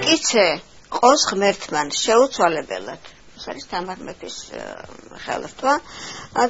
მტკიცე ყოს ღმერთმან შეუცვალებელად. ეს არის თამარ მეფის ხელრთვა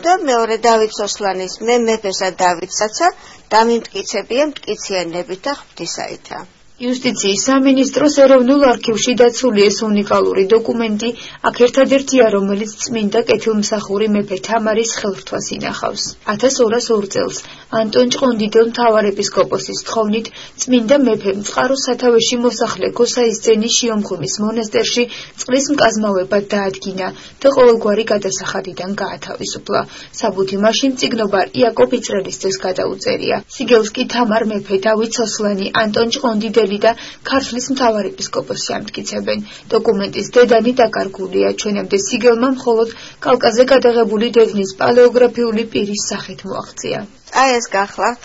და მეორე დავით სოსლანის მე მეფესა დავითსაცა დამიმტკიცებია მტკიციანებით და ღვთისაითა. იუსტიციის სამინისტროს ეროვნულ არქივში დაცული ეს უნიკალური დოკუმენტი აქ ერთადერთია, რომელიც წმინდა კეთილმსახური მეფე თამარის ხელრთვას ინახავს. 1202 წელს ანტონ ჭყონდიდელ მთავარეპისკოპოსის თხოვნით წმინდა მეფემ წყაროს სათავეში მოსახლე ქოსაისძენის შიომღვიმის მონასტერში წყლის მკაზმავებად დაადგინა და ყოველგვარი გადასახადიდან გაათავისუფლა. საბუთი მაშინ მწიგნობარ იაკობ იძრელის ძეს გადაუწერია. სიგელს კი თამარ მეფე დავით სოსლანი ანტონ ჭყონდიდელი და ქართლის მთავარეპისკოპოსი ამტკიცებენ. დოკუმენტის დედანი დაკარგულია, ჩვენამდე სიგელმა მხოლოდ კალკაზე გადაღებული დედნის პალეოგრაფიული პირის სახით მოაღწია. აი ეს გახლავთ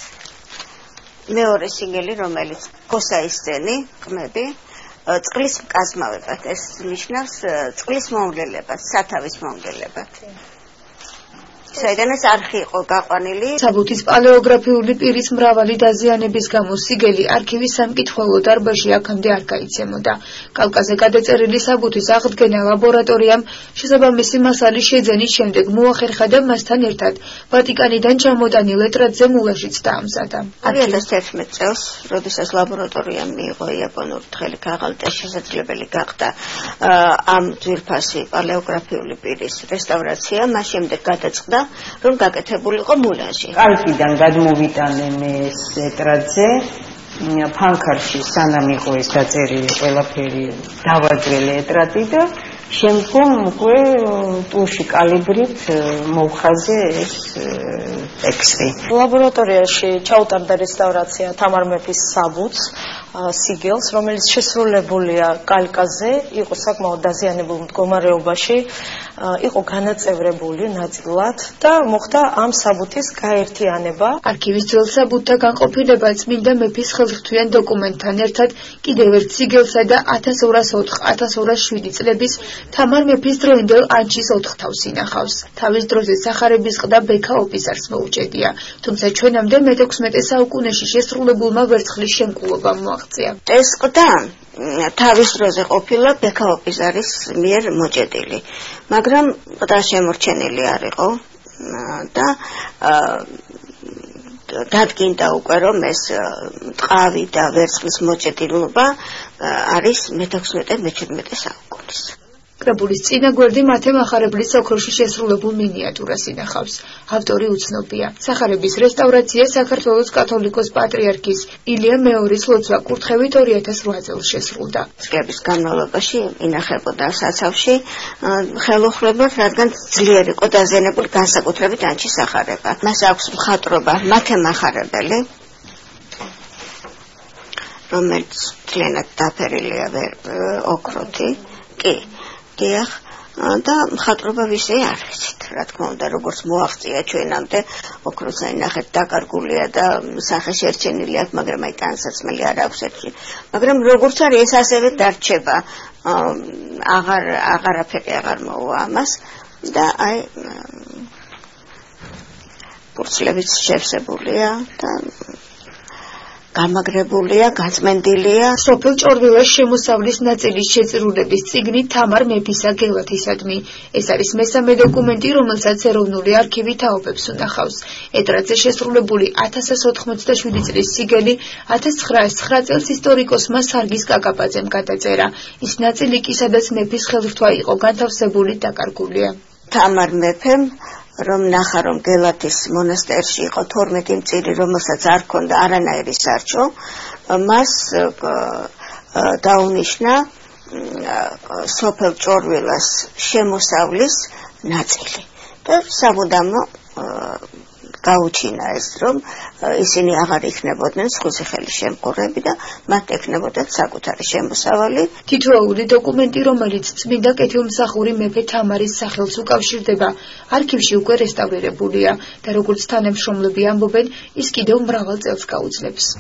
მეორე სიგელი, რომელიც ქოსაისძენი ყმები წყლის მკაზმავებად, ეს ნიშნავს წყლის მომვლელებას, სათავის მომვლელებად. საიდანაც არხი იყო გაყვანილი. საბუთის პალეოგრაფიული პირის მრავალი დაზიანების გამო სიგელი არქივის სამკითხველო დარბაზში აქამდე არ გაიცემოდა. კალკაზე გადაწერილი საბუთის აღდგენა ლაბორატორიამ შესაბამისი მასალის შეძენის შემდეგ მოახერხა და მასთან ერთად ვატიკანიდან ჩამოტანილ ეტრატზე მულაშიც დაამზადა. 2011 წელს, როდესაც ლაბორატორიამ მიიღო იაპონური თხელი ქაღალდი და შესაძლებელი გახდა ამ ძვირფასი პალეოგრაფიული პირის რესტავრაცია, მას შემდეგ გადაწყდა რომ გაკეთებულიყო მულაჟი. კალკიდან გადმოვიტანენ ეს ეტრატზე, ფანქარში სანამ იყო ეს დაწერილი ყველაფერი დავაძრელი ეტრატი და შემდგომ უკვე ტუში კალიბრით მოვხაზე ეს ტექსტი. ლაბორატორიაში ჩაუტარდა რესტავრაცია თამარ მეფის საბუთს, სიგელს, რომელიც შესრულებულია კალკაზე, იყო საკმაოდ დაზიანებულ მდგომარეობაში, იყო განაწევრებული ნაწილად და მოხდა ამ საბუთის გაერთიანება. არქივის ძველ საბუთთა განყოფილება წმინდა მეფის ხელრთვიან დოკუმენტთან ერთად კიდევ ერთ სიგელსა და 1204-1207 წლების თამარ მეფის დროინდელ ანჩის 4 თავს ინახავს. თავის დროზე სახარების ყდა ბექა ოპიზარს მოუჭედია, თუმცა ჩვენამდე მე-16 საუკუნეში შესრულებულმა ვერცხლის შემკულობამ მოაღწია. ეს ყდა თავის დროზე ყოფილა ბექა ოპიზარის მიერ მოჭედილი, მაგრამ ყდა შემორჩენილი არ იყო და დადგინდა უკვე რომ ეს ტყავი და ვერცხლის მოჭედილობა არის მე-16-მე-17 საუკუნის. კრებულის წინა გვერდი მათე მახარებლის ოქროში შესრულებულ მინიატურას ინახავს. ავტორი უცნობია. სახარების რესტავრაცია საქართველოს კათოლიკოს პატრიარქის ილია მეორის ლოცვა კურთხევით 2008 წელს შესრულდა. წლების განმავლობაში ინახებოდა საცავში ხელუხლება, რადგან ძლიერ იყო დაზიანებული განსაკუთრებით ანჩის სახარება. მას აქვს მხატვრობა მათე მახარებელი, რომელიც ძალიანად დაფერილია ოქროთი, კი დიახ, და მხატვრობა ვისე არ ვიცით, რა თქმა უნდა, როგორც მოაღწია ჩვენამდე, ოქროს აინახეთ დაკარგულია და სახე შერჩენილი აქვს, მაგრამ აი განსაცმელი არ აქვს ერთი. მაგრამ როგორც არის ეს ასევე დარჩება, აღარაფერი აღარ მოვა ამას და აი პურცლებიც შევსებულია და გამაგრებულია, გაწმენდილია. სოფელ ჭორვილას შემოსავლის ნაწილის შეწირულების წიგნი თამარ მეფისა გელათისადმი. ეს არის მესამე დოკუმენტი, რომელსაც ეროვნული არქივი თაობებს უნახავს. ეტრატზე შესრულებული 1187 წლის სიგელი 1909 წელს ისტორიკოსმა სარგის კაკაბაძემ გადაწერა. ის ნაწილი კი, სადაც მეფის ხელრთვა იყო განთავსებული, დაკარგულია. თამარ მეფემ რომ ნახა რომ გელათის მონასტერში იყო 12 მწირი, რომელსაც არ ჰქონდა არანაირი სარჩო, მას დაუნიშნა სოფელ ჭორვილას შემოსავლის ნაწილი და სამუდამო გაუჩინა ეს, რომ ისინი აღარ იქნებოდნენ სხვისი ხელის შემყურები და მათ ექნებოდათ საკუთარი შემოსავალი. თითოეული დოკუმენტი, რომელიც წმინდა კეთილმსახური მეფე თამარის სახელს უკავშირდება, არქივში უკვე რესტავრირებულია და როგორც თანამშრომლები ამბობენ, ის კიდევ მრავალ წელს გაუძლებს.